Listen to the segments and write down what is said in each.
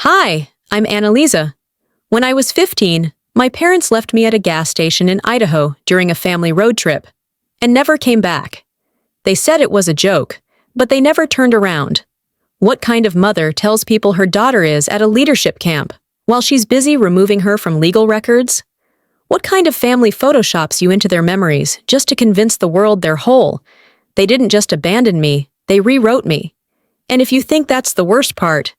Hi, I'm Annalisa. When I was 15, my parents left me at a gas station in Idaho during a family road trip and never came back. They said it was a joke, but they never turned around. What kind of mother tells people her daughter is at a leadership camp while she's busy removing her from legal records? What kind of family photoshops you into their memories just to convince the world they're whole? They didn't just abandon me, they rewrote me. And if you think that's the worst part,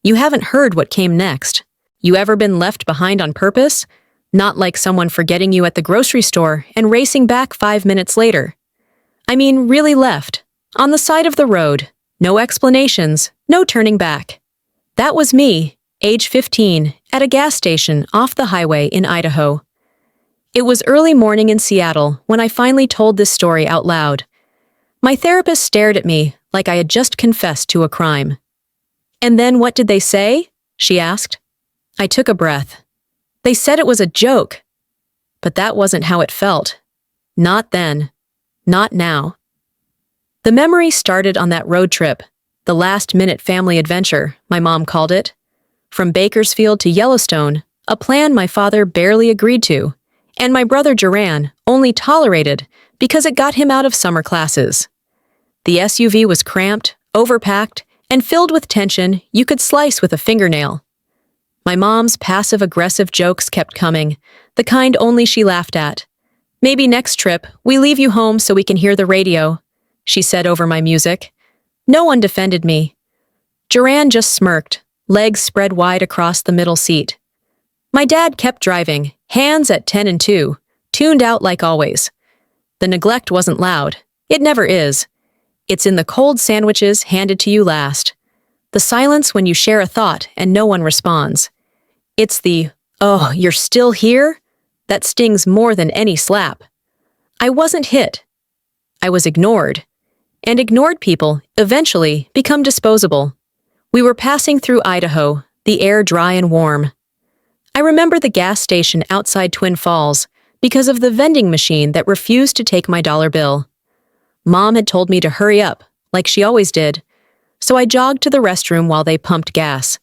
you haven't heard what came next. You ever been left behind on purpose? Not like someone forgetting you at the grocery store and racing back 5 minutes later. I mean, really left. On the side of the road. No explanations, no turning back. That was me, age 15, at a gas station off the highway in Idaho. It was early morning in Seattle when I finally told this story out loud. My therapist stared at me like I had just confessed to a crime. "And then what did they say?" she asked. I took a breath. They said it was a joke. But that wasn't how it felt. Not then. Not now. The memory started on that road trip, the last-minute family adventure, my mom called it. From Bakersfield to Yellowstone, a plan my father barely agreed to, and my brother Duran only tolerated because it got him out of summer classes. The SUV was cramped, overpacked, and filled with tension you could slice with a fingernail. My mom's passive-aggressive jokes kept coming, the kind only she laughed at. "Maybe next trip, we leave you home so we can hear the radio," she said over my music. No one defended me. Duran just smirked, legs spread wide across the middle seat. My dad kept driving, hands at 10 and 2, tuned out like always. The neglect wasn't loud. It never is. It's in the cold sandwiches handed to you last. The silence when you share a thought and no one responds. It's the, "Oh, you're still here?" that stings more than any slap. I wasn't hit. I was ignored. And ignored people, eventually, become disposable. We were passing through Idaho, the air dry and warm. I remember the gas station outside Twin Falls because of the vending machine that refused to take my dollar bill. Mom had told me to hurry up, like she always did, so I jogged to the restroom while they pumped gas.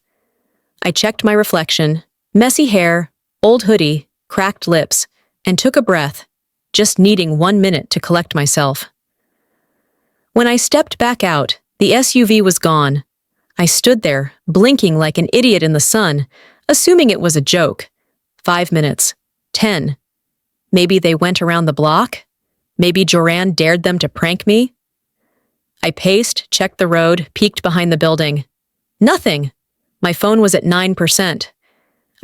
I checked my reflection, messy hair, old hoodie, cracked lips, and took a breath, just needing 1 minute to collect myself. When I stepped back out, the SUV was gone. I stood there, blinking like an idiot in the sun, assuming it was a joke. 5 minutes. 10. Maybe they went around the block? Maybe Joran dared them to prank me? I paced, checked the road, peeked behind the building. Nothing. My phone was at 9%.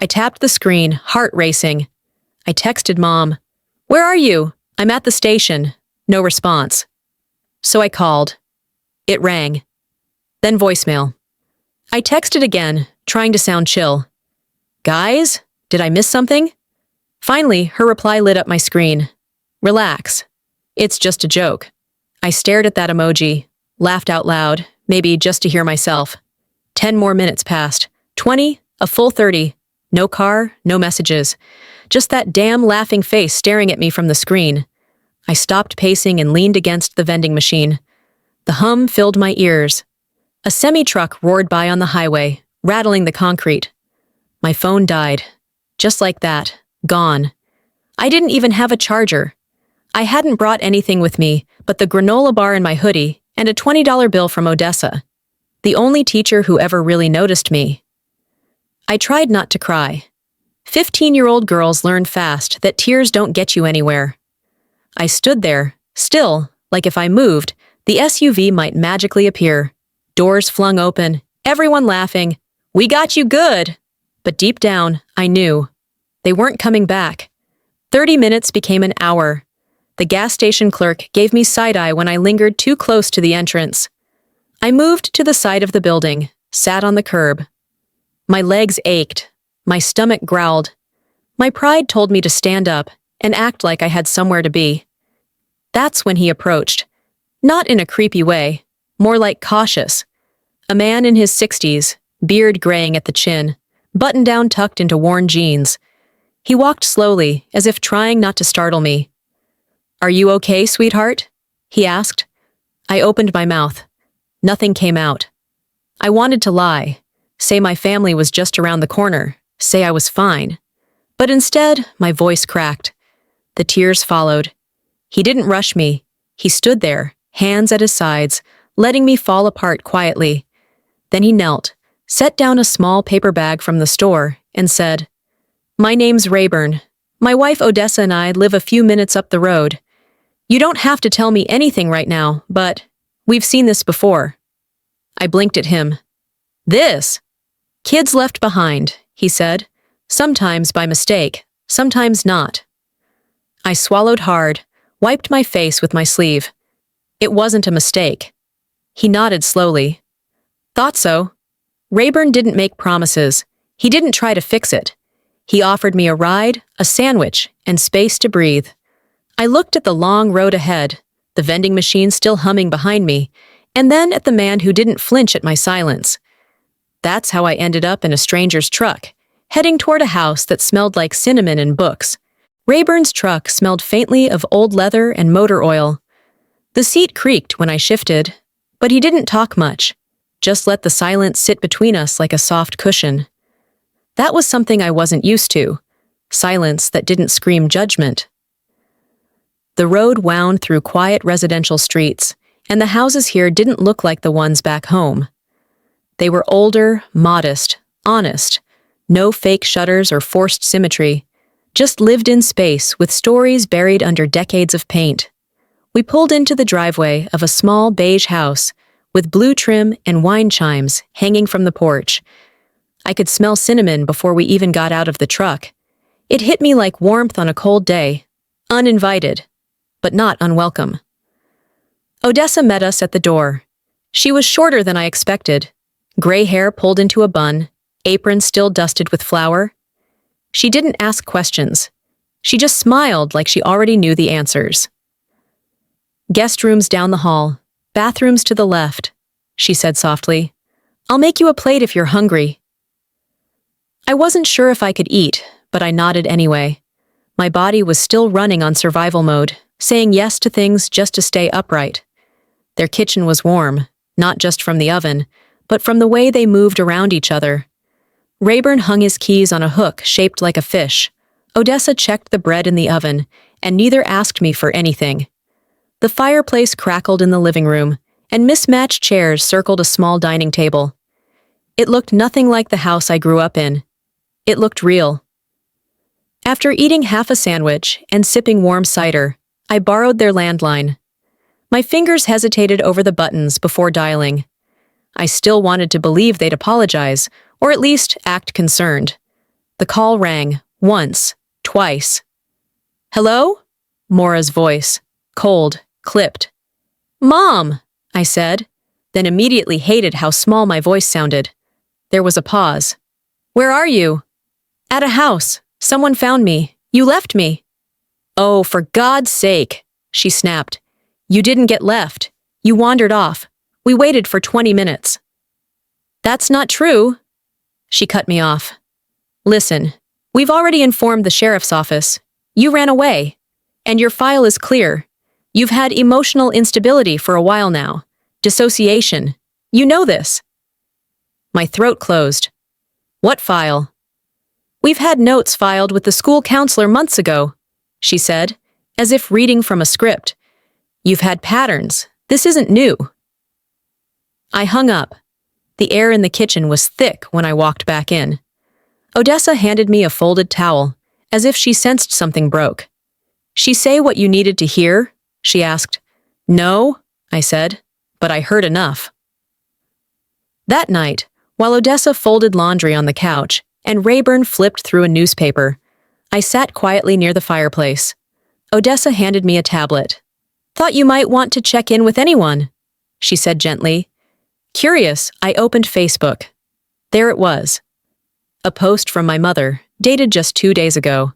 I tapped the screen, heart racing. I texted Mom. "Where are you? I'm at the station." No response. So I called. It rang. Then voicemail. I texted again, trying to sound chill. "Guys, did I miss something?" Finally, her reply lit up my screen. "Relax. It's just a joke." I stared at that emoji, laughed out loud, maybe just to hear myself. 10 more minutes passed. 20, a full 30. No car, no messages. Just that damn laughing face staring at me from the screen. I stopped pacing and leaned against the vending machine. The hum filled my ears. A semi-truck roared by on the highway, rattling the concrete. My phone died. Just like that. Gone. I didn't even have a charger. I hadn't brought anything with me but the granola bar in my hoodie and a $20 bill from Odessa. The only teacher who ever really noticed me. I tried not to cry. 15-year-old girls learn fast that tears don't get you anywhere. I stood there, still, like if I moved, the SUV might magically appear. Doors flung open, everyone laughing. "We got you good!" But deep down, I knew. They weren't coming back. 30 minutes became an hour. The gas station clerk gave me side-eye when I lingered too close to the entrance. I moved to the side of the building, sat on the curb. My legs ached. My stomach growled. My pride told me to stand up and act like I had somewhere to be. That's when he approached. Not in a creepy way, more like cautious. A man in his 60s, beard graying at the chin, button-down tucked into worn jeans. He walked slowly, as if trying not to startle me. "Are you okay, sweetheart?" he asked. I opened my mouth. Nothing came out. I wanted to lie. say my family was just around the corner, say I was fine. But instead, my voice cracked. The tears followed. He didn't rush me. He stood there, hands at his sides, letting me fall apart quietly. Then he knelt, set down a small paper bag from the store, and said, "My name's Rayburn. My wife Odessa and I live a few minutes up the road. You don't have to tell me anything right now, but we've seen this before." I blinked at him. "This? Kids left behind," he said. "Sometimes by mistake, sometimes not." I swallowed hard, wiped my face with my sleeve. It wasn't a mistake. He nodded slowly. "Thought so." Rayburn didn't make promises. He didn't try to fix it. He offered me a ride, a sandwich, and space to breathe. I looked at the long road ahead, the vending machine still humming behind me, and then at the man who didn't flinch at my silence. That's how I ended up in a stranger's truck, heading toward a house that smelled like cinnamon and books. Rayburn's truck smelled faintly of old leather and motor oil. The seat creaked when I shifted, but he didn't talk much, just let the silence sit between us like a soft cushion. That was something I wasn't used to, silence that didn't scream judgment. The road wound through quiet residential streets, and the houses here didn't look like the ones back home. They were older, modest, honest, no fake shutters or forced symmetry, just lived-in space with stories buried under decades of paint. We pulled into the driveway of a small beige house with blue trim and wine chimes hanging from the porch. I could smell cinnamon before we even got out of the truck. It hit me like warmth on a cold day, uninvited, but not unwelcome. Odessa met us at the door. She was shorter than I expected, gray hair pulled into a bun, apron still dusted with flour. She didn't ask questions. She just smiled like she already knew the answers. "Guest rooms down the hall, bathrooms to the left," she said softly. "I'll make you a plate if you're hungry." I wasn't sure if I could eat, but I nodded anyway. My body was still running on survival mode, saying yes to things just to stay upright. Their kitchen was warm, not just from the oven, but from the way they moved around each other. Rayburn hung his keys on a hook shaped like a fish. Odessa checked the bread in the oven, and neither asked me for anything. The fireplace crackled in the living room, and mismatched chairs circled a small dining table. It looked nothing like the house I grew up in. It looked real. After eating half a sandwich and sipping warm cider, I borrowed their landline. My fingers hesitated over the buttons before dialing. I still wanted to believe they'd apologize, or at least act concerned. The call rang, once, twice. "Hello?" Maura's voice, cold, clipped. "Mom," I said, then immediately hated how small my voice sounded. There was a pause. "Where are you?" "At a house. Someone found me. You left me." "Oh, for God's sake," she snapped. "You didn't get left. You wandered off. We waited for 20 minutes. "That's not true." She cut me off. "Listen, we've already informed the sheriff's office. You ran away. And your file is clear. You've had emotional instability for a while now. Dissociation. You know this." My throat closed. "What file?" "We've had notes filed with the school counselor months ago," she said, as if reading from a script. "You've had patterns. This isn't new." I hung up. The air in the kitchen was thick when I walked back in. Odessa handed me a folded towel, as if she sensed something broke. "She say what you needed to hear?" she asked. "No," I said, "but I heard enough." That night, while Odessa folded laundry on the couch and Rayburn flipped through a newspaper, I sat quietly near the fireplace. Odessa handed me a tablet. "Thought you might want to check in with anyone," she said gently. Curious, I opened Facebook. There it was. A post from my mother, dated just 2 days ago.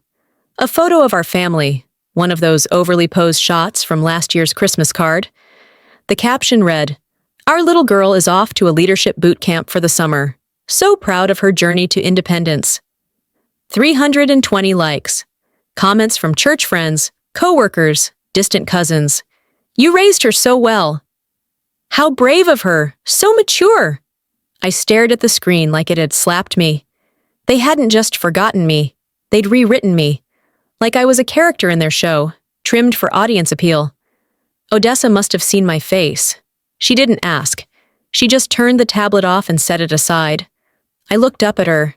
A photo of our family, one of those overly posed shots from last year's Christmas card. The caption read, "Our little girl is off to a leadership boot camp for the summer. So proud of her journey to independence." 320 likes. Comments from church friends, co-workers, distant cousins. "You raised her so well." "How brave of her, so mature." I stared at the screen like it had slapped me. They hadn't just forgotten me. They'd rewritten me. Like I was a character in their show, trimmed for audience appeal. Odessa must have seen my face. She didn't ask. She just turned the tablet off and set it aside. I looked up at her.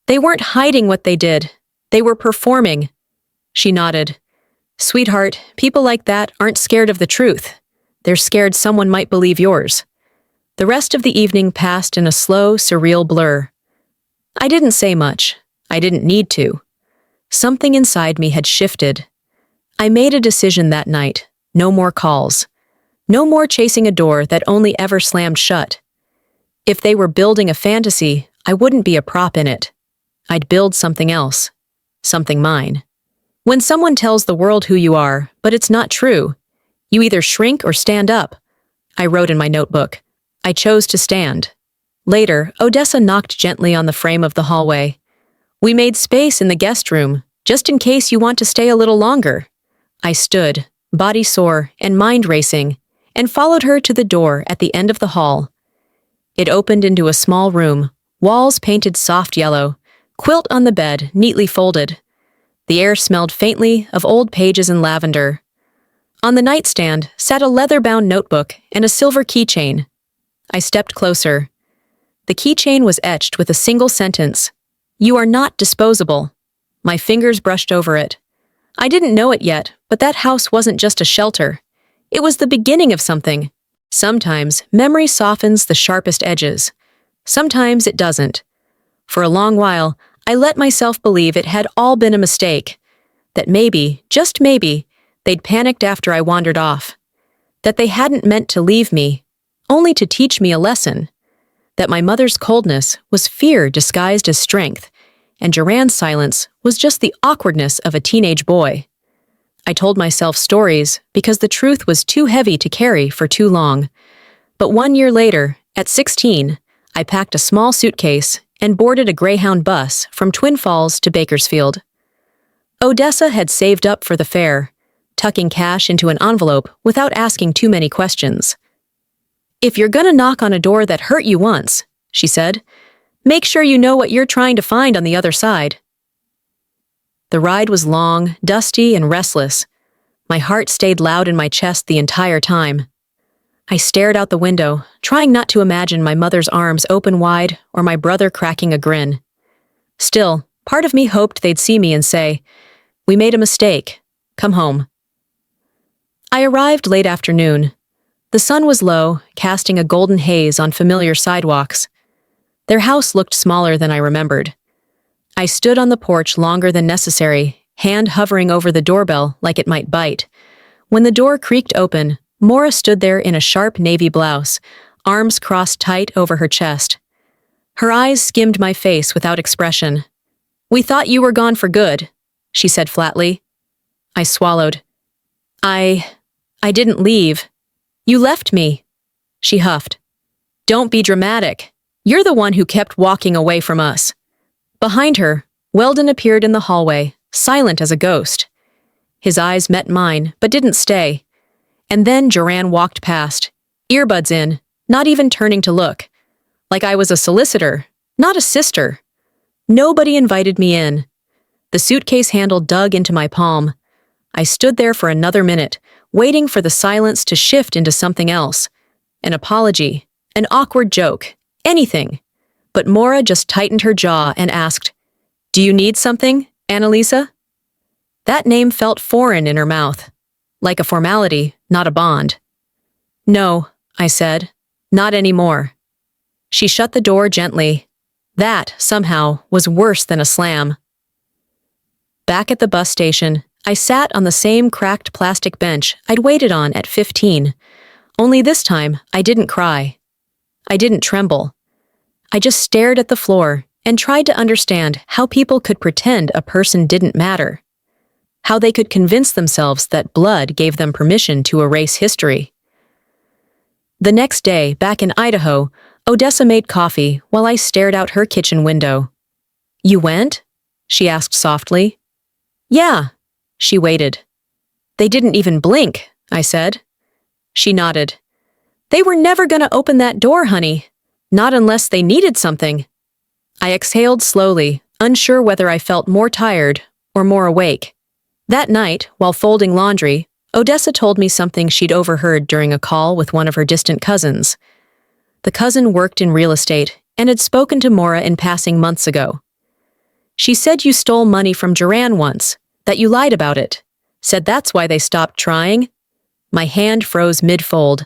They weren't hiding what they did. They were performing. She nodded. Sweetheart, people like that aren't scared of the truth. They're scared someone might believe yours. The rest of the evening passed in a slow, surreal blur. I didn't say much. I didn't need to. Something inside me had shifted. I made a decision that night. No more calls. No more chasing a door that only ever slammed shut. If they were building a fantasy, I wouldn't be a prop in it. I'd build something else. Something mine. When someone tells the world who you are, but it's not true, you either shrink or stand up. I wrote in my notebook. I chose to stand. Later, Odessa knocked gently on the frame of the hallway. We made space in the guest room, just in case you want to stay a little longer. I stood, body sore and mind racing, and followed her to the door at the end of the hall. It opened into a small room, walls painted soft yellow, quilt on the bed neatly folded. The air smelled faintly of old pages and lavender. On the nightstand sat a leather-bound notebook and a silver keychain. I stepped closer. The keychain was etched with a single sentence. You are not disposable. My fingers brushed over it. I didn't know it yet, but that house wasn't just a shelter. It was the beginning of something. Sometimes memory softens the sharpest edges. Sometimes it doesn't. For a long while, I let myself believe it had all been a mistake. That maybe, just maybe, they'd panicked after I wandered off. That they hadn't meant to leave me, only to teach me a lesson. That my mother's coldness was fear disguised as strength, and Duran's silence was just the awkwardness of a teenage boy. I told myself stories because the truth was too heavy to carry for too long. But 1 year later, at 16, I packed a small suitcase and boarded a Greyhound bus from Twin Falls to Bakersfield. Odessa had saved up for the fare, tucking cash into an envelope without asking too many questions. If you're gonna knock on a door that hurt you once, she said, make sure you know what you're trying to find on the other side. The ride was long, dusty, and restless. My heart stayed loud in my chest the entire time. I stared out the window, trying not to imagine my mother's arms open wide or my brother cracking a grin. Still, part of me hoped they'd see me and say, "We made a mistake. Come home." I arrived late afternoon. The sun was low, casting a golden haze on familiar sidewalks. Their house looked smaller than I remembered. I stood on the porch longer than necessary, hand hovering over the doorbell like it might bite. When the door creaked open, Maura stood there in a sharp navy blouse, arms crossed tight over her chest. Her eyes skimmed my face without expression. "We thought you were gone for good," she said flatly. I swallowed. I didn't leave. You left me," she huffed. "Don't be dramatic. You're the one who kept walking away from us." Behind her, Weldon appeared in the hallway, silent as a ghost. His eyes met mine, but didn't stay. And then Duran walked past, earbuds in, not even turning to look. Like I was a solicitor, not a sister. Nobody invited me in. The suitcase handle dug into my palm. I stood there for another minute, waiting for the silence to shift into something else. An apology, an awkward joke, anything. But Maura just tightened her jaw and asked, "Do you need something, Annalisa?" That name felt foreign in her mouth, like a formality, not a bond. "No," I said, "not anymore." She shut the door gently. That, somehow, was worse than a slam. Back at the bus station, I sat on the same cracked plastic bench I'd waited on at 15. Only this time, I didn't cry. I didn't tremble. I just stared at the floor and tried to understand how people could pretend a person didn't matter. How they could convince themselves that blood gave them permission to erase history. The next day, back in Idaho, Odessa made coffee while I stared out her kitchen window. "You went?" she asked softly. "Yeah." She waited. "They didn't even blink," I said. She nodded. "They were never gonna open that door, honey. Not unless they needed something. I exhaled slowly, unsure whether I felt more tired or more awake. That night, while folding laundry, Odessa told me something she'd overheard during a call with one of her distant cousins. The cousin worked in real estate and had spoken to Maura in passing months ago. She said you stole money from Duran once, that you lied about it. Said that's why they stopped trying. My hand froze mid-fold.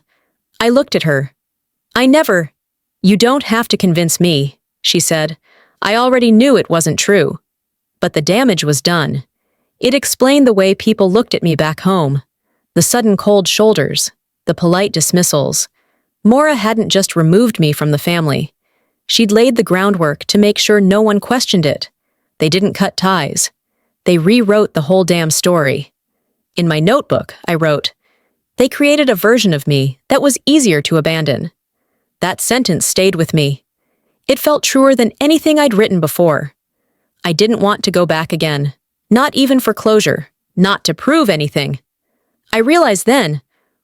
I looked at her. You don't have to convince me, she said. I already knew it wasn't true. But the damage was done. It explained the way people looked at me back home. The sudden cold shoulders, the polite dismissals. Maura hadn't just removed me from the family. She'd laid the groundwork to make sure no one questioned it. They didn't cut ties. They rewrote the whole damn story. In my notebook, I wrote, "They created a version of me that was easier to abandon." That sentence stayed with me. It felt truer than anything I'd written before. I didn't want to go back again, not even for closure, not to prove anything. I realized then,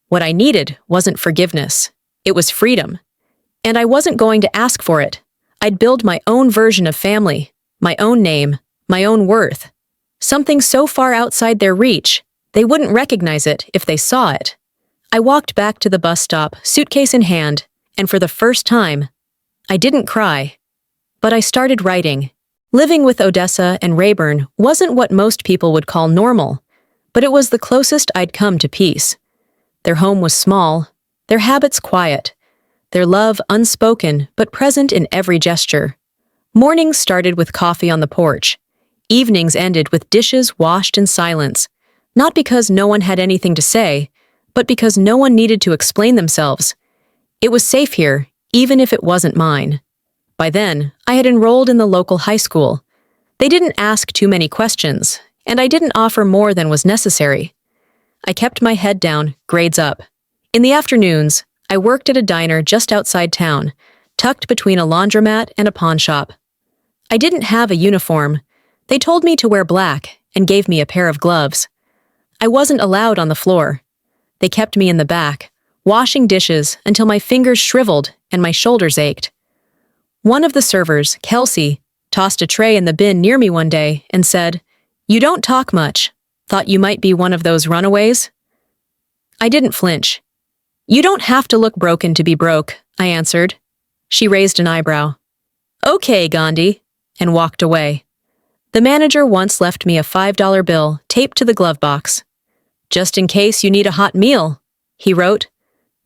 what I needed wasn't forgiveness. It was freedom. And I wasn't going to ask for it. I'd build my own version of family, my own name, my own worth. Something so far outside their reach, they wouldn't recognize it if they saw it. I walked back to the bus stop, suitcase in hand, and for the first time, I didn't cry. But I started writing. Living with Odessa and Rayburn wasn't what most people would call normal, but it was the closest I'd come to peace. Their home was small, their habits quiet, their love unspoken but present in every gesture. Mornings started with coffee on the porch. Evenings ended with dishes washed in silence, not because no one had anything to say, but because no one needed to explain themselves. It was safe here, even if it wasn't mine. By then, I had enrolled in the local high school. They didn't ask too many questions, and I didn't offer more than was necessary. I kept my head down, grades up. In the afternoons, I worked at a diner just outside town, tucked between a laundromat and a pawn shop. I didn't have a uniform. They told me to wear black and gave me a pair of gloves. I wasn't allowed on the floor. They kept me in the back, washing dishes until my fingers shriveled and my shoulders ached. One of the servers, Kelsey, tossed a tray in the bin near me one day and said, "You don't talk much. Thought you might be one of those runaways?" I didn't flinch. "You don't have to look broken to be broke," I answered. She raised an eyebrow. "Okay, Gandhi," and walked away. The manager once left me a $5 bill taped to the glove box. "Just in case you need a hot meal," he wrote.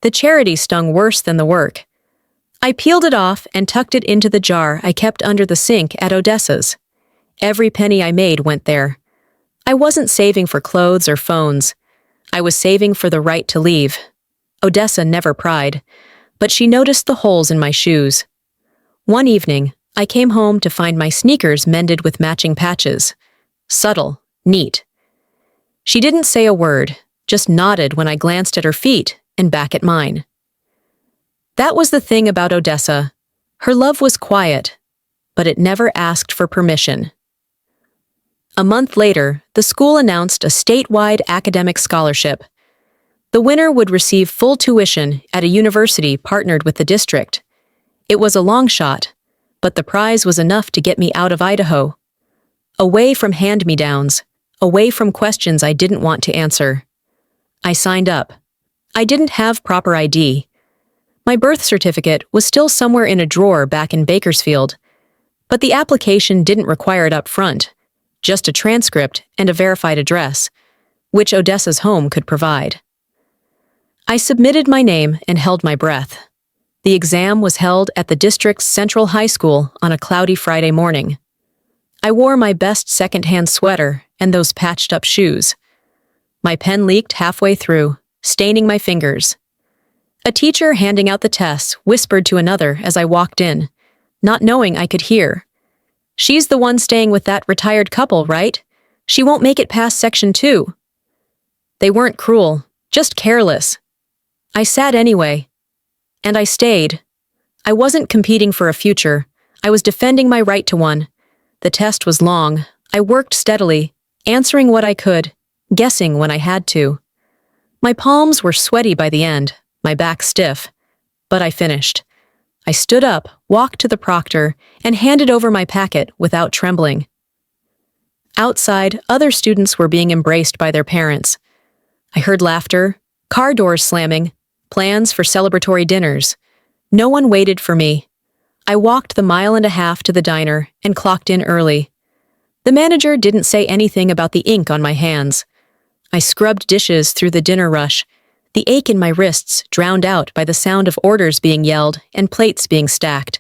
The charity stung worse than the work. I peeled it off and tucked it into the jar I kept under the sink at Odessa's. Every penny I made went there. I wasn't saving for clothes or phones. I was saving for the right to leave. Odessa never pried, but she noticed the holes in my shoes. One evening, I came home to find my sneakers mended with matching patches. Subtle, neat. She didn't say a word, just nodded when I glanced at her feet and back at mine. That was the thing about Odessa. Her love was quiet, but it never asked for permission. A month later, the school announced a statewide academic scholarship. The winner would receive full tuition at a university partnered with the district. It was a long shot, but the prize was enough to get me out of Idaho. Away from hand-me-downs, away from questions I didn't want to answer. I signed up. I didn't have proper ID. My birth certificate was still somewhere in a drawer back in Bakersfield, but the application didn't require it up front, just a transcript and a verified address, which Odessa's home could provide. I submitted my name and held my breath. The exam was held at the district's Central High School on a cloudy Friday morning. I wore my best second-hand sweater and those patched-up shoes. My pen leaked halfway through, staining my fingers. A teacher handing out the tests whispered to another as I walked in, not knowing I could hear. "She's the one staying with that retired couple, right? She won't make it past Section 2. They weren't cruel, just careless. I sat anyway. And I stayed. I wasn't competing for a future. I was defending my right to one. The test was long. I worked steadily, answering what I could, guessing when I had to. My palms were sweaty by the end, my back stiff. But I finished. I stood up, walked to the proctor, and handed over my packet without trembling. Outside, other students were being embraced by their parents. I heard laughter, car doors slamming, plans for celebratory dinners. No one waited for me. I walked the 1.5 miles to the diner and clocked in early. The manager didn't say anything about the ink on my hands. I scrubbed dishes through the dinner rush, the ache in my wrists drowned out by the sound of orders being yelled and plates being stacked.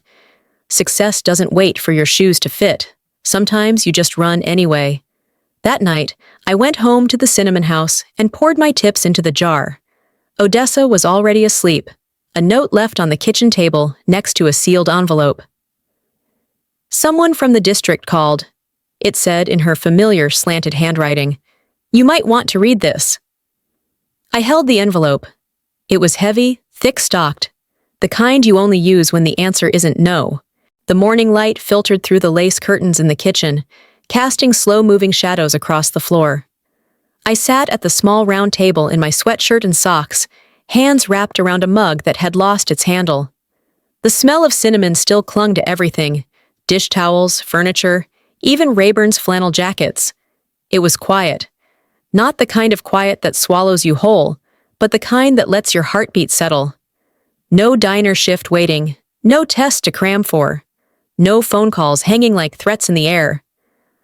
Success doesn't wait for your shoes to fit. Sometimes you just run anyway. That night, I went home to the cinnamon house and poured my tips into the jar. Odessa was already asleep, a note left on the kitchen table next to a sealed envelope. Someone from the district called. It said in her familiar slanted handwriting, "You might want to read this." I held the envelope. It was heavy, thick-stalked, the kind you only use when the answer isn't no. The morning light filtered through the lace curtains in the kitchen, casting slow-moving shadows across the floor. I sat at the small round table in my sweatshirt and socks, hands wrapped around a mug that had lost its handle. The smell of cinnamon still clung to everything, dish towels, furniture, even Rayburn's flannel jackets. It was quiet. Not the kind of quiet that swallows you whole, but the kind that lets your heartbeat settle. No diner shift waiting, no test to cram for, no phone calls hanging like threats in the air.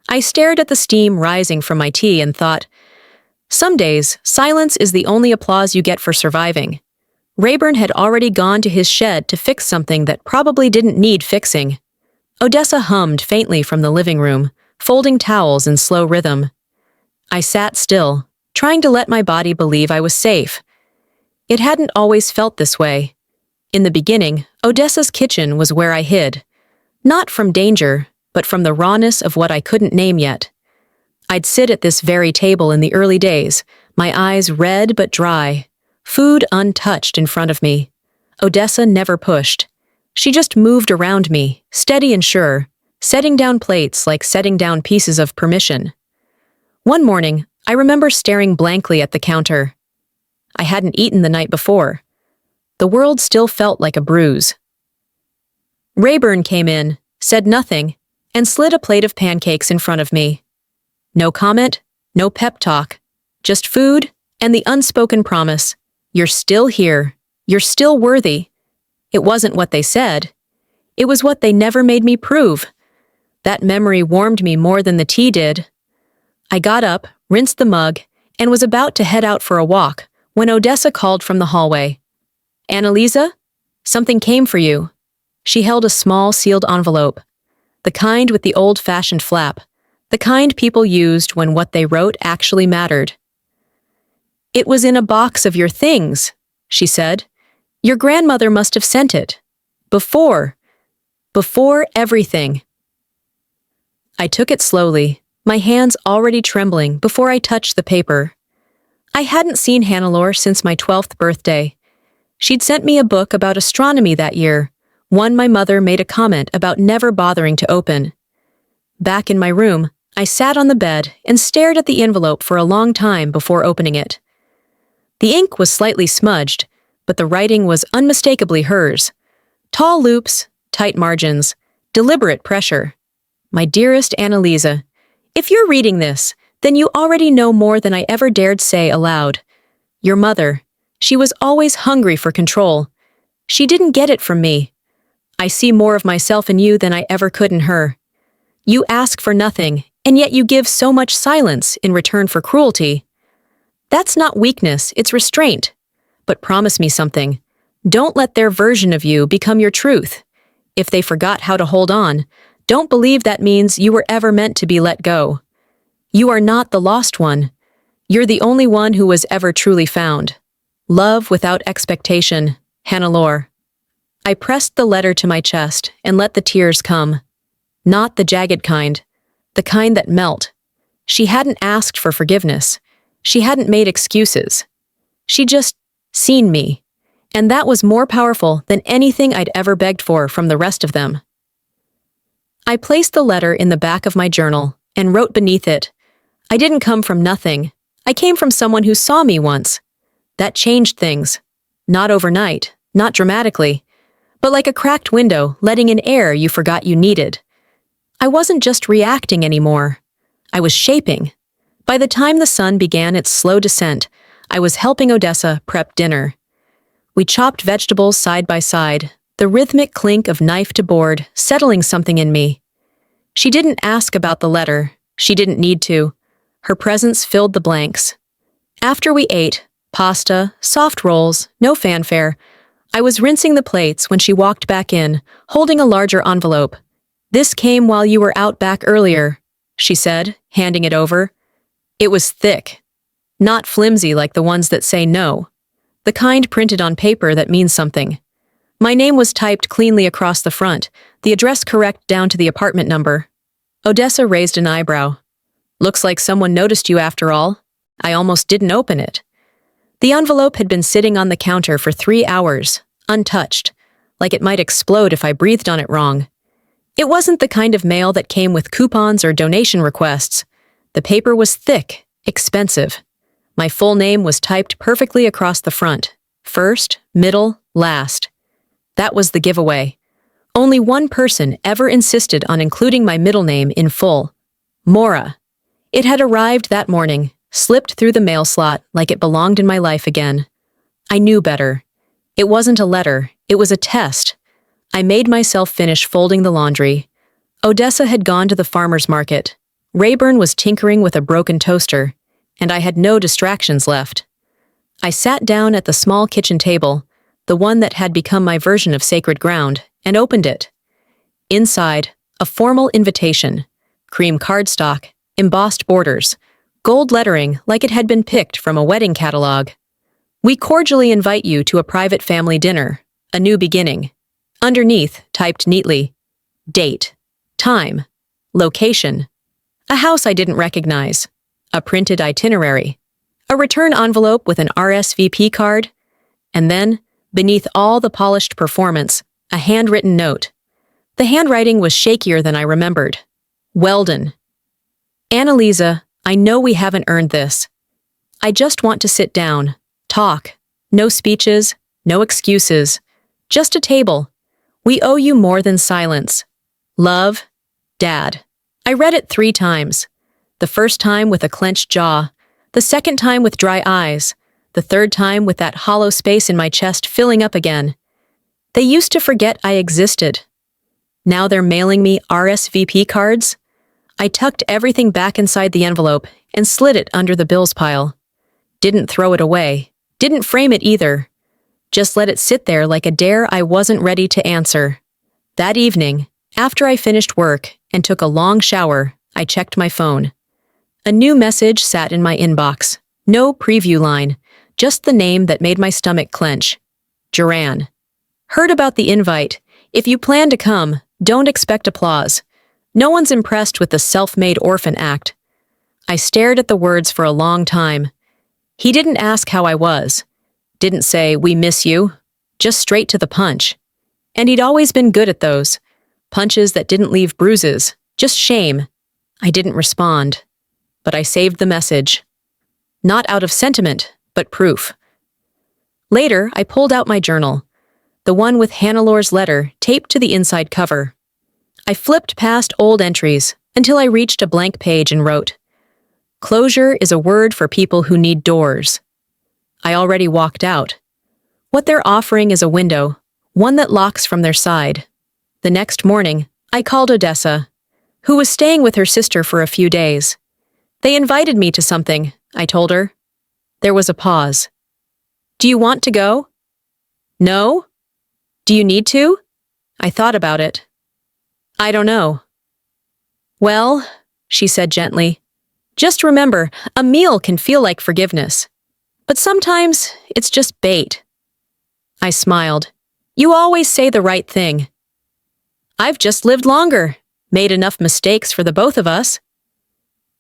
I stared at the steam rising from my tea and thought, some days, silence is the only applause you get for surviving. Rayburn had already gone to his shed to fix something that probably didn't need fixing. Odessa hummed faintly from the living room, folding towels in slow rhythm. I sat still, trying to let my body believe I was safe. It hadn't always felt this way. In the beginning, Odessa's kitchen was where I hid. Not from danger, but from the rawness of what I couldn't name yet. I'd sit at this very table in the early days, my eyes red but dry, food untouched in front of me. Odessa never pushed. She just moved around me, steady and sure, setting down plates like setting down pieces of permission. One morning, I remember staring blankly at the counter. I hadn't eaten the night before. The world still felt like a bruise. Rayburn came in, said nothing, and slid a plate of pancakes in front of me. No comment, no pep talk, just food and the unspoken promise, you're still here, you're still worthy. It wasn't what they said. It was what they never made me prove. That memory warmed me more than the tea did. I got up, rinsed the mug, and was about to head out for a walk when Odessa called from the hallway. "Annalisa? Something came for you." She held a small sealed envelope, the kind with the old-fashioned flap, the kind people used when what they wrote actually mattered. "It was in a box of your things," she said. "Your grandmother must have sent it. Before everything." I took it slowly, my hands already trembling before I touched the paper. I hadn't seen Hannelore since my 12th birthday. She'd sent me a book about astronomy that year, one my mother made a comment about never bothering to open. Back in my room, I sat on the bed and stared at the envelope for a long time before opening it. The ink was slightly smudged, but the writing was unmistakably hers. Tall loops, tight margins, deliberate pressure. My dearest Annalisa, if you're reading this, then you already know more than I ever dared say aloud. Your mother, she was always hungry for control. She didn't get it from me. I see more of myself in you than I ever could in her. You ask for nothing, and yet you give so much silence in return for cruelty. That's not weakness, it's restraint. But promise me something. Don't let their version of you become your truth. If they forgot how to hold on, don't believe that means you were ever meant to be let go. You are not the lost one. You're the only one who was ever truly found. Love without expectation, Hannelore. I pressed the letter to my chest and let the tears come. Not the jagged kind, the kind that melt. She hadn't asked for forgiveness. She hadn't made excuses. She just seen me, and that was more powerful than anything I'd ever begged for from the rest of them. I placed the letter in the back of my journal and wrote beneath it, I didn't come from nothing. I came from someone who saw me once. That changed things. Not overnight, not dramatically, but like a cracked window letting in air you forgot you needed. I wasn't just reacting anymore. I was shaping. By the time the sun began its slow descent, I was helping Odessa prep dinner. We chopped vegetables side by side, the rhythmic clink of knife to board settling something in me. She didn't ask about the letter. She didn't need to. Her presence filled the blanks. After we ate, pasta, soft rolls, no fanfare, I was rinsing the plates when she walked back in, holding a larger envelope. "This came while you were out back earlier," she said, handing it over. It was thick. Not flimsy like the ones that say no. The kind printed on paper that means something. My name was typed cleanly across the front, the address correct down to the apartment number. Odessa raised an eyebrow. "Looks like someone noticed you after all." I almost didn't open it. The envelope had been sitting on the counter for 3 hours, untouched, like it might explode if I breathed on it wrong. It wasn't the kind of mail that came with coupons or donation requests. The paper was thick, expensive. My full name was typed perfectly across the front. First, middle, last. That was the giveaway. Only one person ever insisted on including my middle name in full. Mora. It had arrived that morning, slipped through the mail slot like it belonged in my life again. I knew better. It wasn't a letter, it was a test. I made myself finish folding the laundry. Odessa had gone to the farmer's market. Rayburn was tinkering with a broken toaster, and I had no distractions left. I sat down at the small kitchen table, the one that had become my version of sacred ground, and opened it. Inside, a formal invitation, cream cardstock, embossed borders, gold lettering like it had been picked from a wedding catalog. "We cordially invite you to a private family dinner, a new beginning." Underneath, typed neatly, date, time, location, a house I didn't recognize, a printed itinerary, a return envelope with an RSVP card, and then, beneath all the polished performance, a handwritten note. The handwriting was shakier than I remembered. "Weldon. Annalisa, I know we haven't earned this. I just want to sit down, talk. No speeches, no excuses. Just a table. We owe you more than silence. Love, Dad." I read it 3 times. The first time with a clenched jaw, the second time with dry eyes, the third time with that hollow space in my chest filling up again. They used to forget I existed. Now they're mailing me RSVP cards. I tucked everything back inside the envelope and slid it under the bills pile. Didn't throw it away. Didn't frame it either. Just let it sit there like a dare I wasn't ready to answer. That evening, after I finished work and took a long shower, I checked my phone. A new message sat in my inbox. No preview line, just the name that made my stomach clench. Joran. "Heard about the invite. If you plan to come, don't expect applause. No one's impressed with the self-made orphan act." I stared at the words for a long time. He didn't ask how I was. Didn't say, "We miss you." Just straight to the punch. And he'd always been good at those. Punches that didn't leave bruises, just shame. I didn't respond. But I saved the message. Not out of sentiment, but proof. Later, I pulled out my journal, the one with Hannelor's letter taped to the inside cover. I flipped past old entries until I reached a blank page and wrote, "Closure is a word for people who need doors." I already walked out. What they're offering is a window, one that locks from their side. The next morning, I called Odessa, who was staying with her sister for a few days. "They invited me to something," I told her. There was a pause. "Do you want to go?" "No." "Do you need to?" I thought about it. "I don't know." "Well," she said gently, "just remember, a meal can feel like forgiveness. But sometimes it's just bait." I smiled. "You always say the right thing." "I've just lived longer, made enough mistakes for the both of us."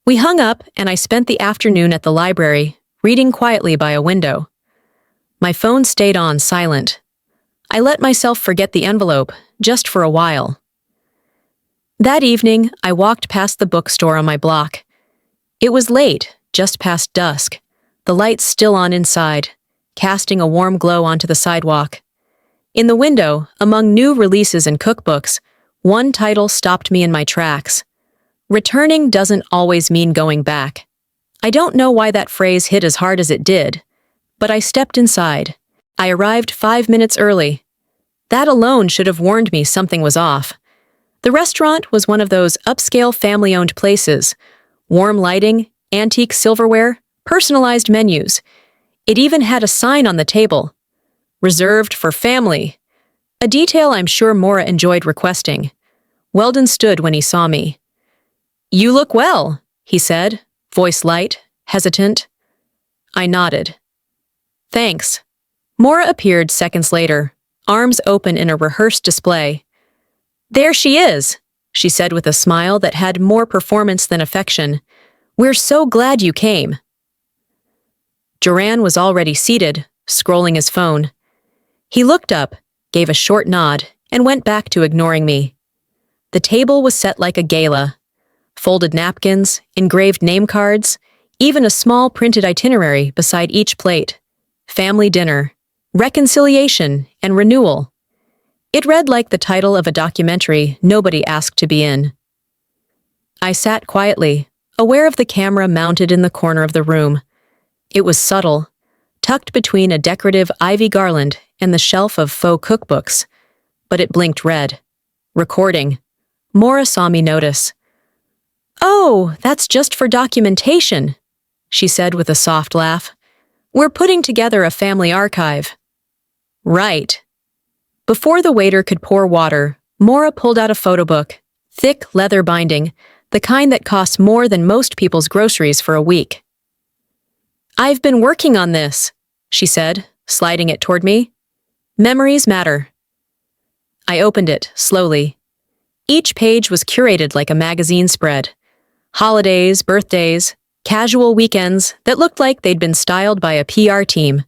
We hung up and I spent the afternoon at the library, reading quietly by a window. My phone stayed on silent. I let myself forget the envelope, just for a while. That evening, I walked past the bookstore on my block. It was late, just past dusk, the lights still on inside, casting a warm glow onto the sidewalk. In the window, among new releases and cookbooks, one title stopped me in my tracks. Returning doesn't always mean going back. I don't know why that phrase hit as hard as it did, but I stepped inside. I arrived 5 minutes early. That alone should have warned me something was off. The restaurant was one of those upscale family-owned places. Warm lighting, antique silverware, personalized menus. It even had a sign on the table. Reserved for family. A detail I'm sure Maura enjoyed requesting. Weldon stood when he saw me. "You look well," he said, voice light, hesitant. I nodded. "Thanks." Maura appeared seconds later, arms open in a rehearsed display. "There she is," she said with a smile that had more performance than affection. "We're so glad you came." Duran was already seated, scrolling his phone. He looked up, gave a short nod, and went back to ignoring me. The table was set like a gala. Folded napkins, engraved name cards, even a small printed itinerary beside each plate. Family dinner, reconciliation, and renewal. It read like the title of a documentary nobody asked to be in. I sat quietly, aware of the camera mounted in the corner of the room. It was subtle, tucked between a decorative ivy garland and the shelf of faux cookbooks, but it blinked red. Recording. Maura saw me notice. "Oh, that's just for documentation," she said with a soft laugh. "We're putting together a family archive." "Right." Before the waiter could pour water, Maura pulled out a photo book, thick leather binding, the kind that costs more than most people's groceries for a week. "I've been working on this," she said, sliding it toward me. "Memories matter." I opened it, slowly. Each page was curated like a magazine spread. Holidays, birthdays, casual weekends that looked like they'd been styled by a PR team.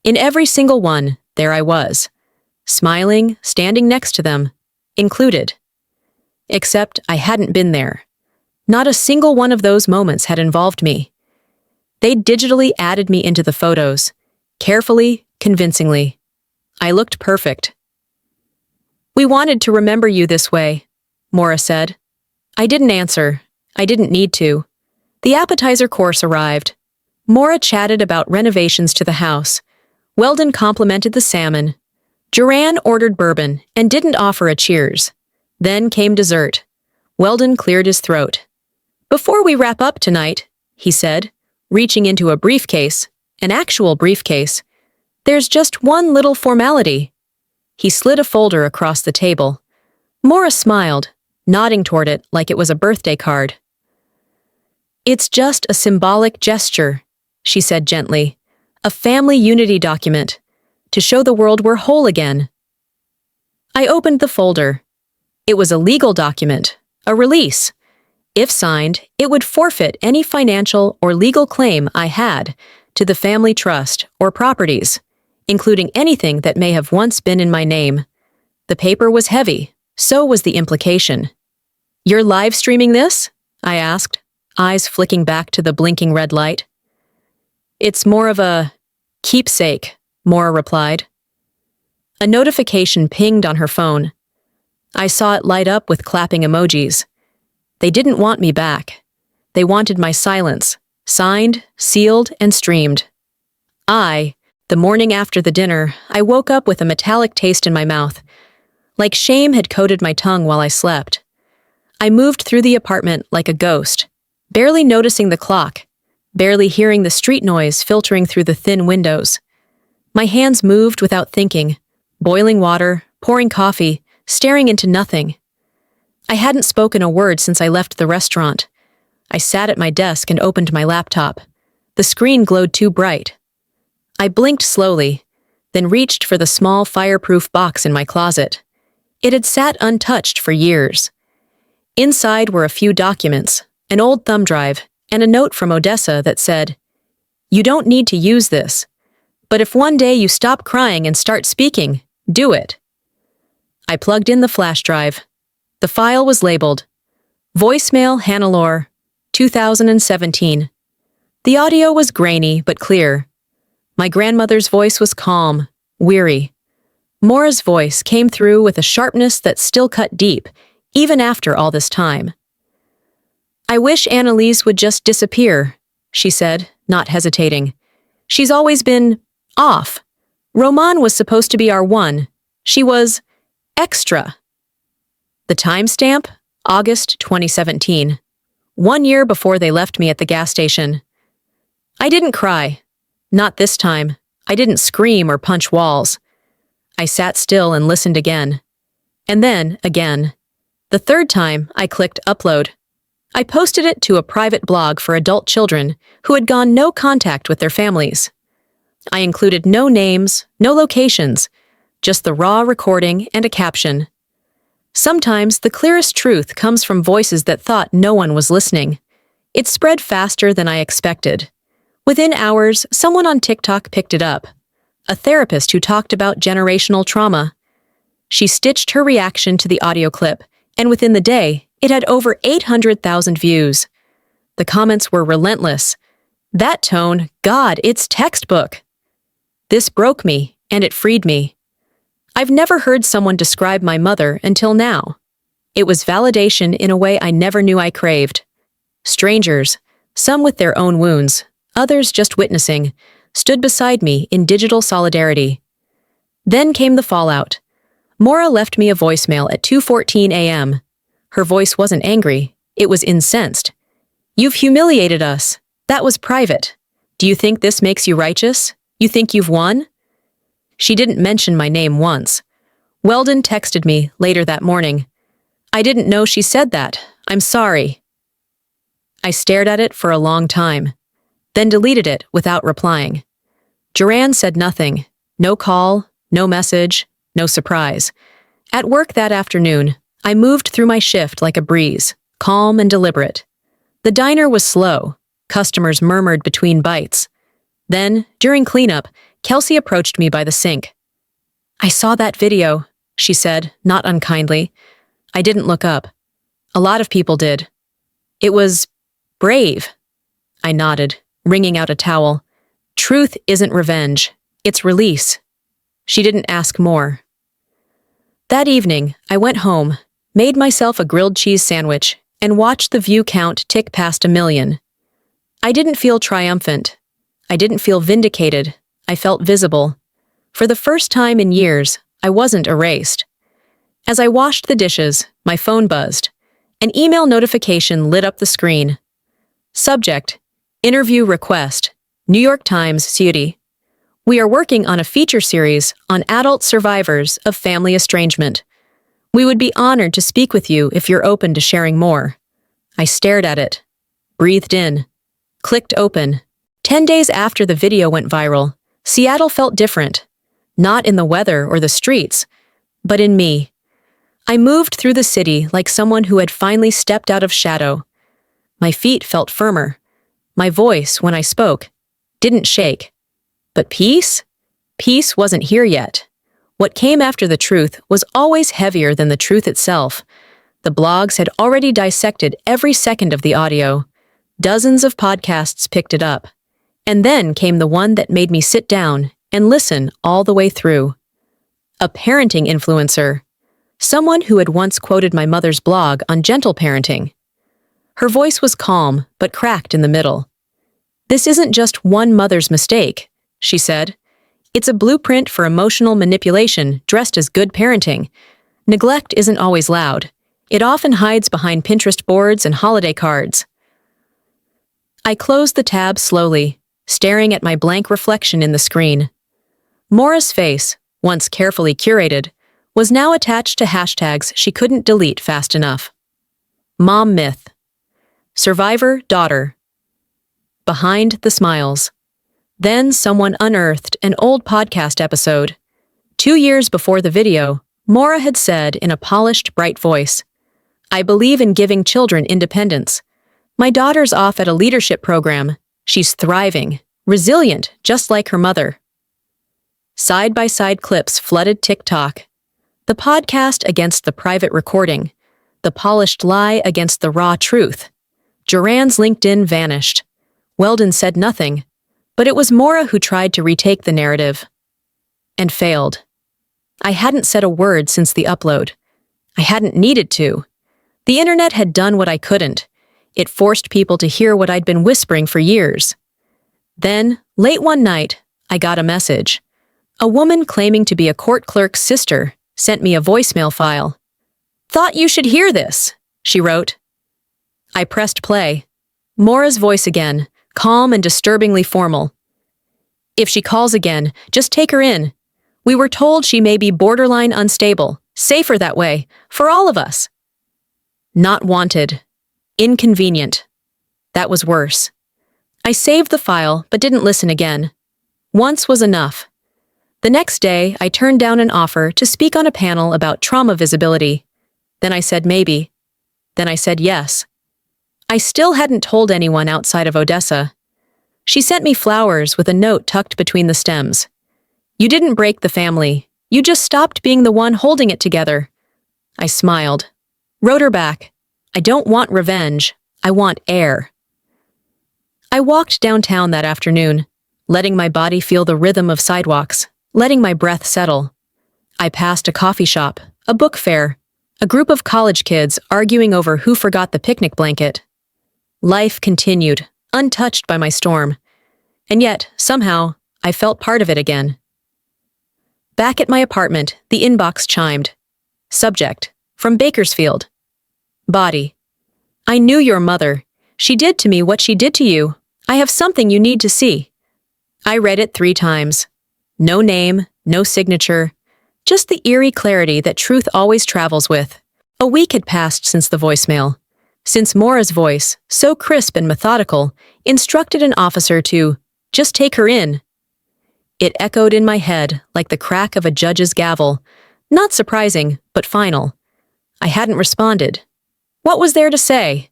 In every single one, there I was. Smiling, standing next to them, included. Except I hadn't been there. Not a single one of those moments had involved me. They'd digitally added me into the photos, carefully, convincingly. I looked perfect. "We wanted to remember you this way," Maura said. I didn't answer. I didn't need to. The appetizer course arrived. Maura chatted about renovations to the house. Weldon complimented the salmon. Duran ordered bourbon and didn't offer a cheers. Then came dessert. Weldon cleared his throat. "Before we wrap up tonight," he said, reaching into a briefcase, an actual briefcase, "there's just one little formality." He slid a folder across the table. Maura smiled, nodding toward it like it was a birthday card. "It's just a symbolic gesture," she said gently. "A family unity document, to show the world we're whole again." I opened the folder. It was a legal document, a release. If signed, it would forfeit any financial or legal claim I had to the family trust or properties, including anything that may have once been in my name. The paper was heavy, so was the implication. "You're live streaming this?" I asked, eyes flicking back to the blinking red light. "It's more of a keepsake," Maura replied. A notification pinged on her phone. I saw it light up with clapping emojis. They didn't want me back. They wanted my silence, signed, sealed, and streamed. The morning after the dinner, I woke up with a metallic taste in my mouth, like shame had coated my tongue while I slept. I moved through the apartment like a ghost, barely noticing the clock, barely hearing the street noise filtering through the thin windows. My hands moved without thinking, boiling water, pouring coffee, staring into nothing. I hadn't spoken a word since I left the restaurant. I sat at my desk and opened my laptop. The screen glowed too bright. I blinked slowly, then reached for the small fireproof box in my closet. It had sat untouched for years. Inside were a few documents, an old thumb drive, and a note from Odessa that said, "You don't need to use this, but if one day you stop crying and start speaking, do it." I plugged in the flash drive. The file was labeled, Voicemail Hannelore, 2017. The audio was grainy but clear. My grandmother's voice was calm, weary. Maura's voice came through with a sharpness that still cut deep, even after all this time. "I wish Annalise would just disappear," she said, not hesitating. "She's always been off. Roman was supposed to be our one. She was extra." The timestamp? August 2017. 1 year before they left me at the gas station. I didn't cry. Not this time. I didn't scream or punch walls. I sat still and listened again. And then, again. The third time, I clicked upload. I posted it to a private blog for adult children who had gone no contact with their families. I included no names, no locations, just the raw recording and a caption. Sometimes the clearest truth comes from voices that thought no one was listening. It spread faster than I expected. Within hours, someone on TikTok picked it up. A therapist who talked about generational trauma. She stitched her reaction to the audio clip, and within the day, it had over 800,000 views. The comments were relentless. "That tone, God, it's textbook." This broke me, and it freed me. I've never heard someone describe my mother until now. It was validation in a way I never knew I craved. Strangers, some with their own wounds, others just witnessing, stood beside me in digital solidarity. Then came the fallout. Maura left me a voicemail at 2:14 a.m. Her voice wasn't angry, it was incensed. "You've humiliated us. That was private. Do you think this makes you righteous? You think you've won?" She didn't mention my name once. Weldon texted me later that morning. "I didn't know she said that. I'm sorry." I stared at it for a long time, then deleted it without replying. Joran said nothing. No call, no message, no surprise. At work that afternoon, I moved through my shift like a breeze, calm and deliberate. The diner was slow. Customers murmured between bites. Then, during cleanup, Kelsey approached me by the sink. "I saw that video," she said, not unkindly. I didn't look up. A lot of people did. "It was brave." I nodded, wringing out a towel. "Truth isn't revenge. It's release." She didn't ask more. That evening, I went home, made myself a grilled cheese sandwich, and watched the view count tick past 1 million. I didn't feel triumphant. I didn't feel vindicated. I felt visible. For the first time in years, I wasn't erased. As I washed the dishes, my phone buzzed. An email notification lit up the screen. Subject: Interview request. New York Times, City. We are working on a feature series on adult survivors of family estrangement. We would be honored to speak with you if you're open to sharing more. I stared at it, breathed in, clicked open. 10 days after the video went viral, Seattle felt different. Not in the weather or the streets, but in me. I moved through the city like someone who had finally stepped out of shadow. My feet felt firmer. My voice, when I spoke, didn't shake. But peace? Peace wasn't here yet. What came after the truth was always heavier than the truth itself. The blogs had already dissected every second of the audio. Dozens of podcasts picked it up. And then came the one that made me sit down and listen all the way through. A parenting influencer. Someone who had once quoted my mother's blog on gentle parenting. Her voice was calm, but cracked in the middle. "This isn't just one mother's mistake," she said. "It's a blueprint for emotional manipulation dressed as good parenting. Neglect isn't always loud. It often hides behind Pinterest boards and holiday cards." I closed the tab slowly, staring at my blank reflection in the screen. Maura's face, once carefully curated, was now attached to hashtags she couldn't delete fast enough. Mom myth. Survivor daughter. Behind the smiles. Then someone unearthed an old podcast episode. 2 years before the video, Maura had said in a polished, bright voice, "I believe in giving children independence. My daughter's off at a leadership program. She's thriving, resilient, just like her mother." Side-by-side clips flooded TikTok. The podcast against the private recording. The polished lie against the raw truth. Joran's LinkedIn vanished. Weldon said nothing, but it was Maura who tried to retake the narrative. And failed. I hadn't said a word since the upload. I hadn't needed to. The internet had done what I couldn't. It forced people to hear what I'd been whispering for years. Then, late one night, I got a message. A woman claiming to be a court clerk's sister sent me a voicemail file. "Thought you should hear this," she wrote. I pressed play. Maura's voice again, calm and disturbingly formal. "If she calls again, just take her in. We were told she may be borderline unstable. Safer that way, for all of us." Not wanted. Inconvenient. That was worse. I saved the file, but didn't listen again. Once was enough. The next day, I turned down an offer to speak on a panel about trauma visibility. Then I said maybe. Then I said yes. I still hadn't told anyone outside of Odessa. She sent me flowers with a note tucked between the stems. "You didn't break the family. You just stopped being the one holding it together." I smiled. Wrote her back. "I don't want revenge. I want air." I walked downtown that afternoon, letting my body feel the rhythm of sidewalks, letting my breath settle. I passed a coffee shop, a book fair, a group of college kids arguing over who forgot the picnic blanket. Life continued, untouched by my storm. And yet, somehow, I felt part of it again. Back at my apartment, the inbox chimed. Subject: from Bakersfield. Body: "I knew your mother. She did to me what she did to you. I have something you need to see." I read it 3 times. No name, no signature, just the eerie clarity that truth always travels with. A week had passed since the voicemail, since Maura's voice, so crisp and methodical, instructed an officer to just take her in. It echoed in my head like the crack of a judge's gavel, not surprising, but final. I hadn't responded. What was there to say?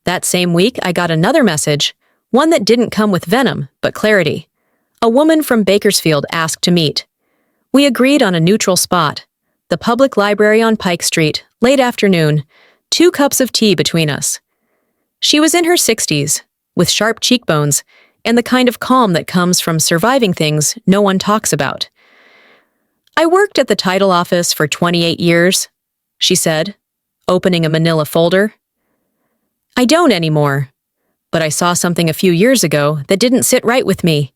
That same week, I got another message, one that didn't come with venom, but clarity. A woman from Bakersfield asked to meet. We agreed on a neutral spot, the public library on Pike Street, late afternoon, 2 cups of tea between us. She was in her 60s, with sharp cheekbones, and the kind of calm that comes from surviving things no one talks about. "I worked at the title office for 28 years, she said, opening a manila folder. "I don't anymore, but I saw something a few years ago that didn't sit right with me.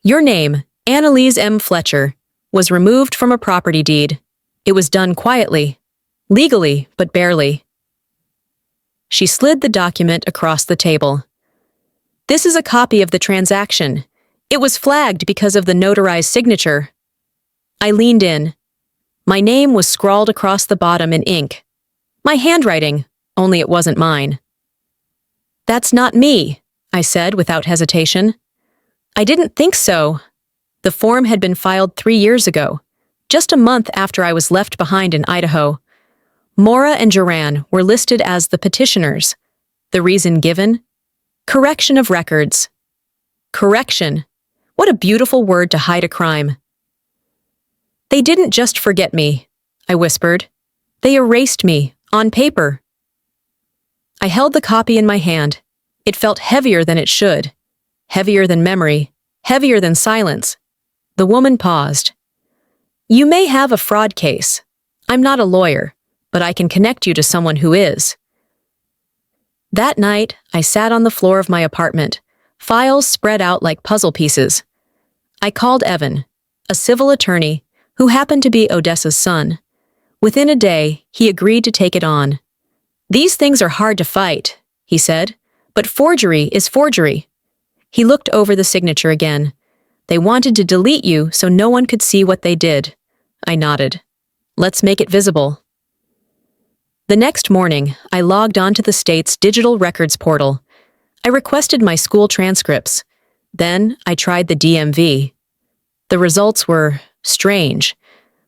Your name, Annalise M. Fletcher, was removed from a property deed. It was done quietly, legally, but barely." She slid the document across the table. "This is a copy of the transaction. It was flagged because of the notarized signature." I leaned in. My name was scrawled across the bottom in ink. My handwriting, only it wasn't mine. "That's not me," I said without hesitation. "I didn't think so." The form had been filed 3 years ago, just a month after I was left behind in Idaho. Maura and Joran were listed as the petitioners. The reason given? Correction of records. Correction. What a beautiful word to hide a crime. "They didn't just forget me," I whispered. "They erased me, on paper." I held the copy in my hand. It felt heavier than it should. Heavier than memory. Heavier than silence. The woman paused. "You may have a fraud case. I'm not a lawyer, but I can connect you to someone who is." That night, I sat on the floor of my apartment, files spread out like puzzle pieces. I called Evan, a civil attorney who happened to be Odessa's son. Within a day, he agreed to take it on. "These things are hard to fight," he said, "but forgery is forgery." He looked over the signature again. "They wanted to delete you so no one could see what they did." I nodded. "Let's make it visible." The next morning, I logged onto the state's digital records portal. I requested my school transcripts. Then I tried the DMV. The results were strange.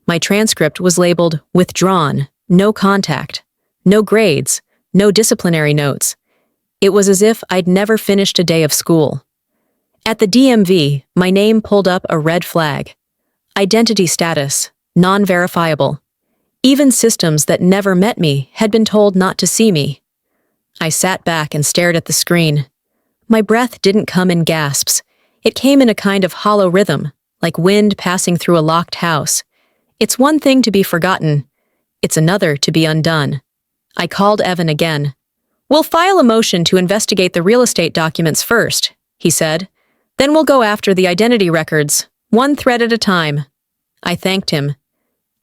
My transcript was labeled withdrawn, no contact, no grades, no disciplinary notes. It was as if I'd never finished a day of school. At the DMV, my name pulled up a red flag. Identity status, non-verifiable. Even systems that never met me had been told not to see me. I sat back and stared at the screen. My breath didn't come in gasps. It came in a kind of hollow rhythm, like wind passing through a locked house. It's one thing to be forgotten. It's another to be undone. I called Evan again. We'll file a motion to investigate the real estate documents first, he said. Then we'll go after the identity records, one thread at a time. I thanked him.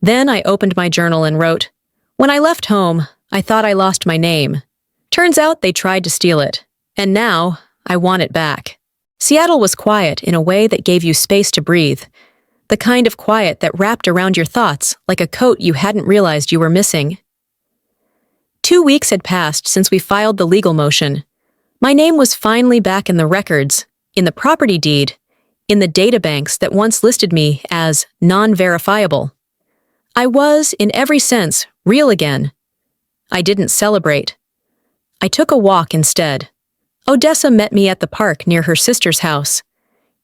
Then I opened my journal and wrote, When I left home, I thought I lost my name. Turns out they tried to steal it. And now, I want it back. Seattle was quiet in a way that gave you space to breathe. The kind of quiet that wrapped around your thoughts like a coat you hadn't realized you were missing. 2 weeks had passed since we filed the legal motion. My name was finally back in the records, in the property deed, in the databanks that once listed me as non-verifiable. I was, in every sense, real again. I didn't celebrate. I took a walk instead. Odessa met me at the park near her sister's house.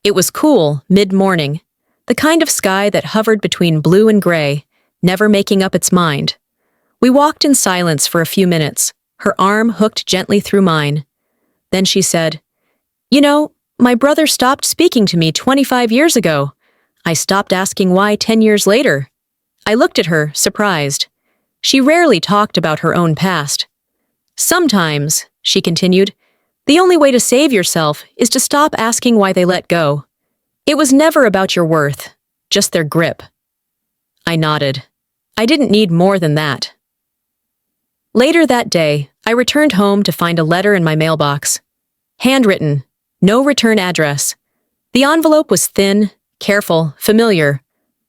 It was cool, mid-morning, the kind of sky that hovered between blue and gray, never making up its mind. We walked in silence for a few minutes, her arm hooked gently through mine. Then she said, You know, my brother stopped speaking to me 25 years ago. I stopped asking why 10 years later. I looked at her, surprised. She rarely talked about her own past. Sometimes, she continued, the only way to save yourself is to stop asking why they let go. It was never about your worth, just their grip. I nodded. I didn't need more than that. Later that day, I returned home to find a letter in my mailbox. Handwritten, no return address. The envelope was thin, careful, familiar.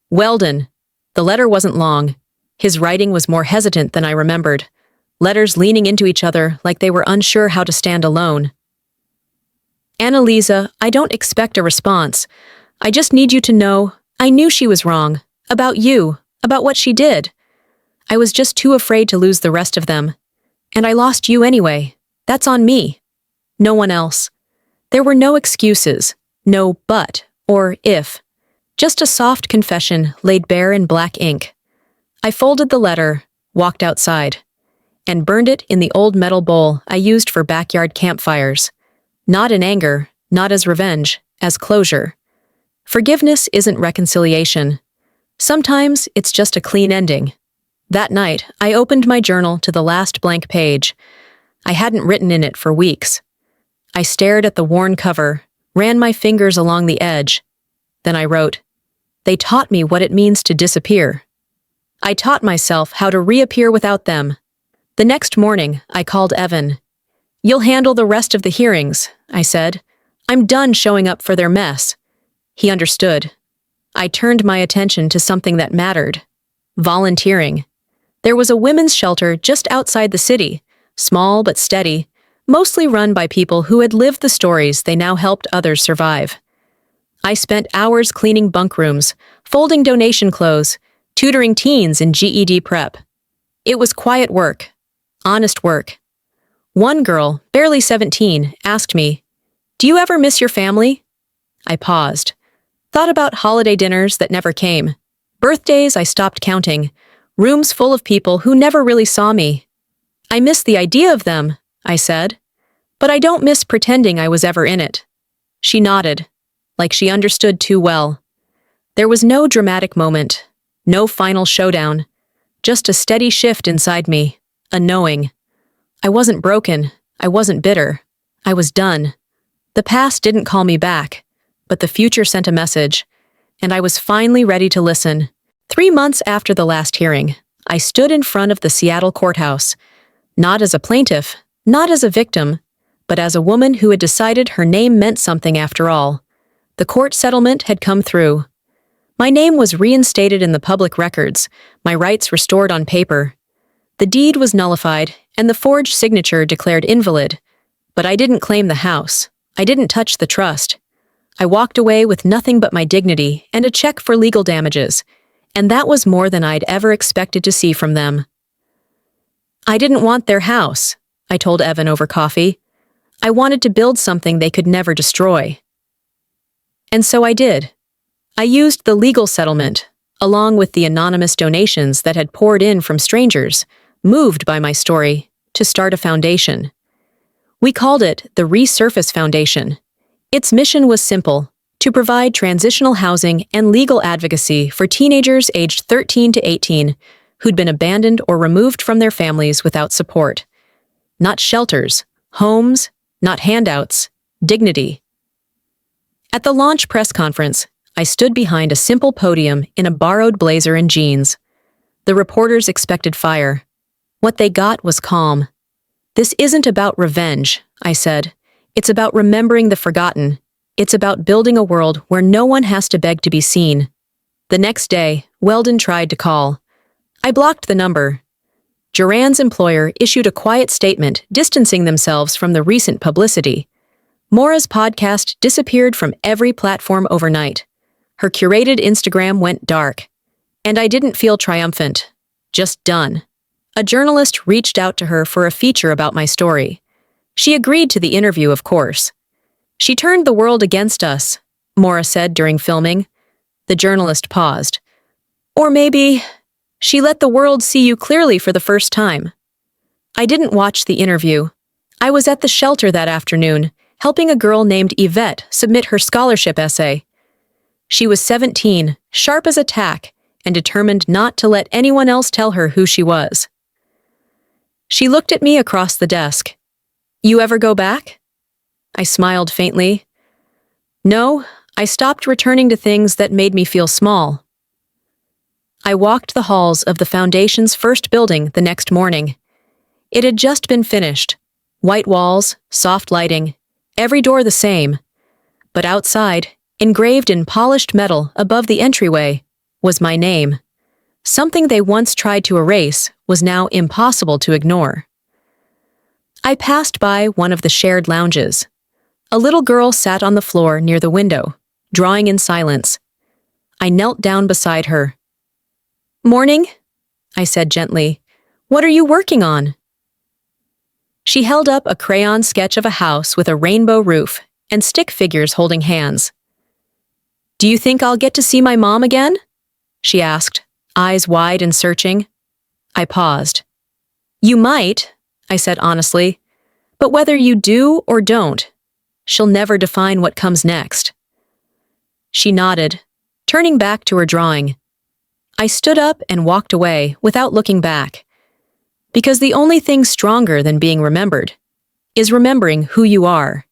Weldon. The letter wasn't long. His writing was more hesitant than I remembered. Letters leaning into each other like they were unsure how to stand alone. Annalisa, I don't expect a response. I just need you to know I knew she was wrong. About you. About what she did. I was just too afraid to lose the rest of them. And I lost you anyway. That's on me. No one else. There were no excuses, no but or if. Just a soft confession laid bare in black ink. I folded the letter, walked outside, and burned it in the old metal bowl I used for backyard campfires. Not in anger, not as revenge, as closure. Forgiveness isn't reconciliation. Sometimes it's just a clean ending. That night, I opened my journal to the last blank page. I hadn't written in it for weeks. I stared at the worn cover, ran my fingers along the edge. Then I wrote, They taught me what it means to disappear. I taught myself how to reappear without them. The next morning, I called Evan. You'll handle the rest of the hearings, I said. I'm done showing up for their mess. He understood. I turned my attention to something that mattered. Volunteering. There was a women's shelter just outside the city, small but steady, mostly run by people who had lived the stories they now helped others survive. I spent hours cleaning bunk rooms, folding donation clothes, tutoring teens in GED prep. It was quiet work, honest work. One girl, barely 17, asked me, Do you ever miss your family? I paused, thought about holiday dinners that never came, birthdays I stopped counting, rooms full of people who never really saw me. I miss the idea of them, I said, but I don't miss pretending I was ever in it. She nodded, like she understood too well. There was no dramatic moment, no final showdown, just a steady shift inside me, a knowing. I wasn't broken, I wasn't bitter, I was done. The past didn't call me back, but the future sent a message, and I was finally ready to listen. 3 months after the last hearing, I stood in front of the Seattle courthouse, not as a plaintiff, not as a victim, but as a woman who had decided her name meant something after all. The court settlement had come through. My name was reinstated in the public records, my rights restored on paper. The deed was nullified, and the forged signature declared invalid. But I didn't claim the house. I didn't touch the trust. I walked away with nothing but my dignity and a check for legal damages, and that was more than I'd ever expected to see from them. I didn't want their house, I told Evan over coffee. I wanted to build something they could never destroy. And so I did. I used the legal settlement, along with the anonymous donations that had poured in from strangers, moved by my story, to start a foundation. We called it the Resurface Foundation. Its mission was simple, to provide transitional housing and legal advocacy for teenagers aged 13 to 18 who'd been abandoned or removed from their families without support. Not shelters, homes, not handouts, dignity. At the launch press conference, I stood behind a simple podium in a borrowed blazer and jeans. The reporters expected fire. What they got was calm. "This isn't about revenge," I said. "It's about remembering the forgotten. It's about building a world where no one has to beg to be seen." The next day, Weldon tried to call. I blocked the number. Joran's employer issued a quiet statement distancing themselves from the recent publicity. Maura's podcast disappeared from every platform overnight. Her curated Instagram went dark. And I didn't feel triumphant. Just done. A journalist reached out to her for a feature about my story. She agreed to the interview, of course. "She turned the world against us," Maura said during filming. The journalist paused. "Or maybe she let the world see you clearly for the first time." I didn't watch the interview. I was at the shelter that afternoon, helping a girl named Yvette submit her scholarship essay. She was 17, sharp as a tack, and determined not to let anyone else tell her who she was. She looked at me across the desk. "You ever go back?" I smiled faintly. "No, I stopped returning to things that made me feel small." I walked the halls of the Foundation's first building the next morning. It had just been finished. White walls, soft lighting, every door the same. But outside, engraved in polished metal above the entryway, was my name. Something they once tried to erase was now impossible to ignore. I passed by one of the shared lounges. A little girl sat on the floor near the window, drawing in silence. I knelt down beside her. "Morning," I said gently. "What are you working on?" She held up a crayon sketch of a house with a rainbow roof and stick figures holding hands. "Do you think I'll get to see my mom again?" she asked, eyes wide and searching. I paused. "You might," I said honestly, "but whether you do or don't, she'll never define what comes next." She nodded, turning back to her drawing. I stood up and walked away without looking back. Because the only thing stronger than being remembered is remembering who you are.